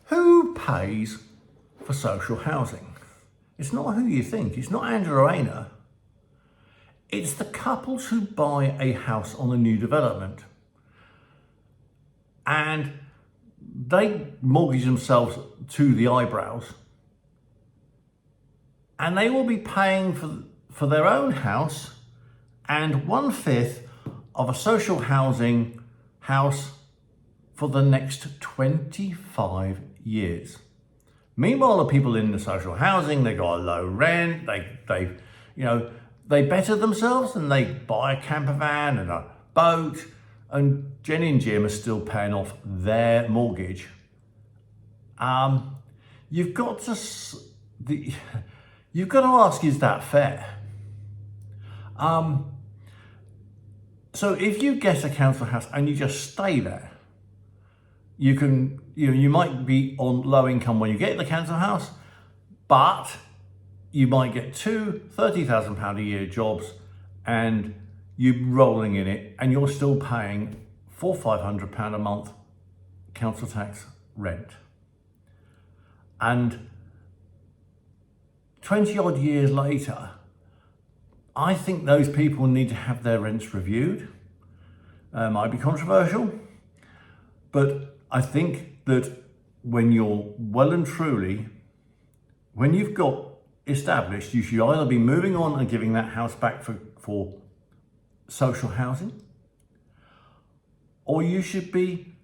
Who pays for social housing? It's not who you think. It's not Andrew or Aina. It's the couples who buy a house on a new development. And they mortgage themselves to the eyebrows. And they will be paying for their own house and 1/5 of a social housing house for the next 25 years. Meanwhile, the people in the social housing, they got a low rent, they better themselves and they buy a camper van and a boat, and Jenny and Jim are still paying off their mortgage. You've got to ask, is that fair? So if you get a council house and you just stay there, you might be on low income when you get the council house, but you might get two £30,000 a year jobs and you're rolling in it and you're still paying £400-500 a month council tax rent. And 20 odd years later, I think those people need to have their rents reviewed. Might be controversial, but I think that when you're well and truly, when you've got established, you should either be moving on and giving that house back for social housing, or you should be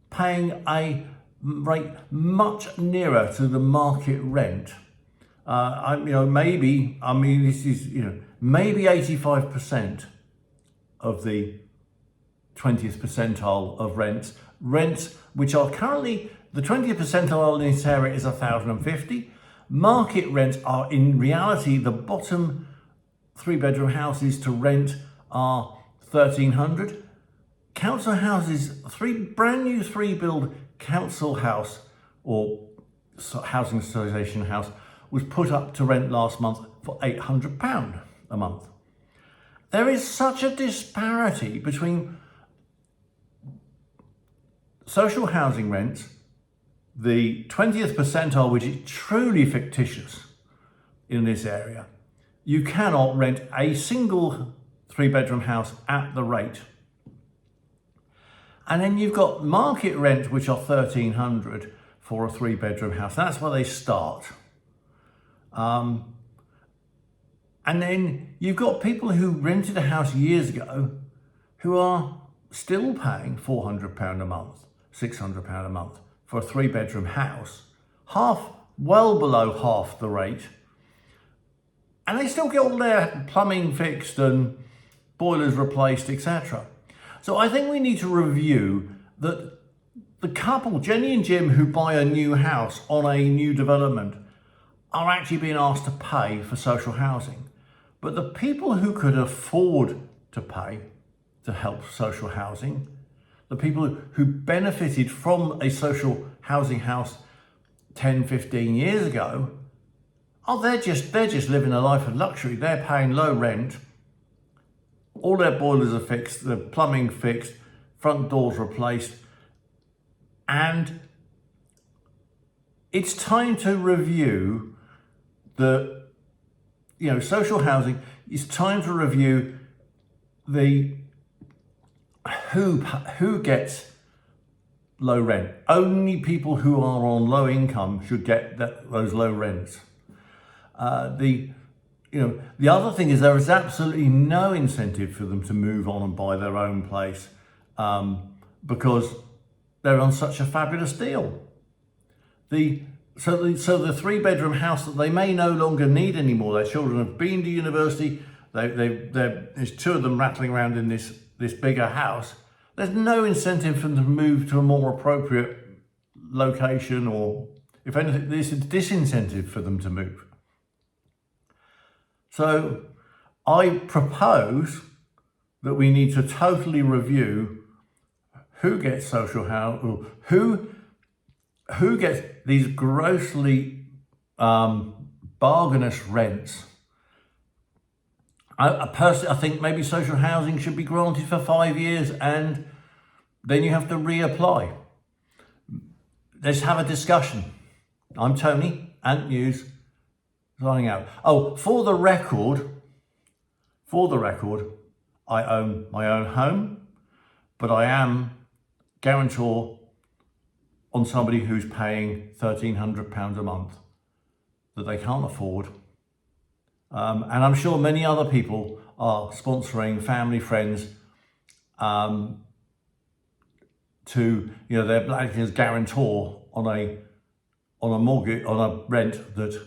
paying a rate much nearer to the market rent. Maybe 85% of the 20th percentile of rents which are currently, the 20th percentile in this area is 1,050. Market rents are in reality, the bottom 3-bedroom houses to rent are 1,300. Council houses, brand new 3-build council house or housing association house was put up to rent last month for £800 a month. There is such a disparity between social housing rents, the 20th percentile, which is truly fictitious in this area. You cannot rent a single 3-bedroom house at the rate. And then you've got market rent, which are 1,300 for a 3-bedroom house. That's where they start. And then you've got people who rented a house years ago who are still paying £400 a month, £600 a month for a 3-bedroom house, well below half the rate. And they still get all their plumbing fixed and boilers replaced, etc. So I think we need to review that the couple, Jenny and Jim, who buy a new house on a new development, are actually being asked to pay for social housing. But the people who could afford to pay to help social housing, the people who benefited from a social housing house 10, 15 years ago, they're just living a life of luxury. They're paying low rent. All their boilers are fixed, the plumbing fixed, front doors replaced. And it's time to review social housing. It's time to review who gets low rent. Only people who are on low income should get those low rents. The other thing is there is absolutely no incentive for them to move on and buy their own place because they're on such a fabulous deal. So the 3-bedroom house that they may no longer need anymore, their children have been to university, there's 2 of them rattling around in this bigger house. There's no incentive for them to move to a more appropriate location, or if anything, there's a disincentive for them to move. So I propose that we need to totally review who gets social housing, who gets these grossly bargainous rents. I think maybe social housing should be granted for 5 years and then you have to reapply. let's have a discussion. I'm Tony, Ant News, signing out. Oh, for the record, I own my own home, but I am guarantor on somebody who's paying £1,300 a month that they can't afford. And I'm sure many other people are sponsoring family, friends, to, they're acting as guarantor on a mortgage, on a rent that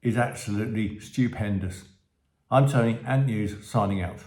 is absolutely stupendous. I'm Tony, Ant News, signing out.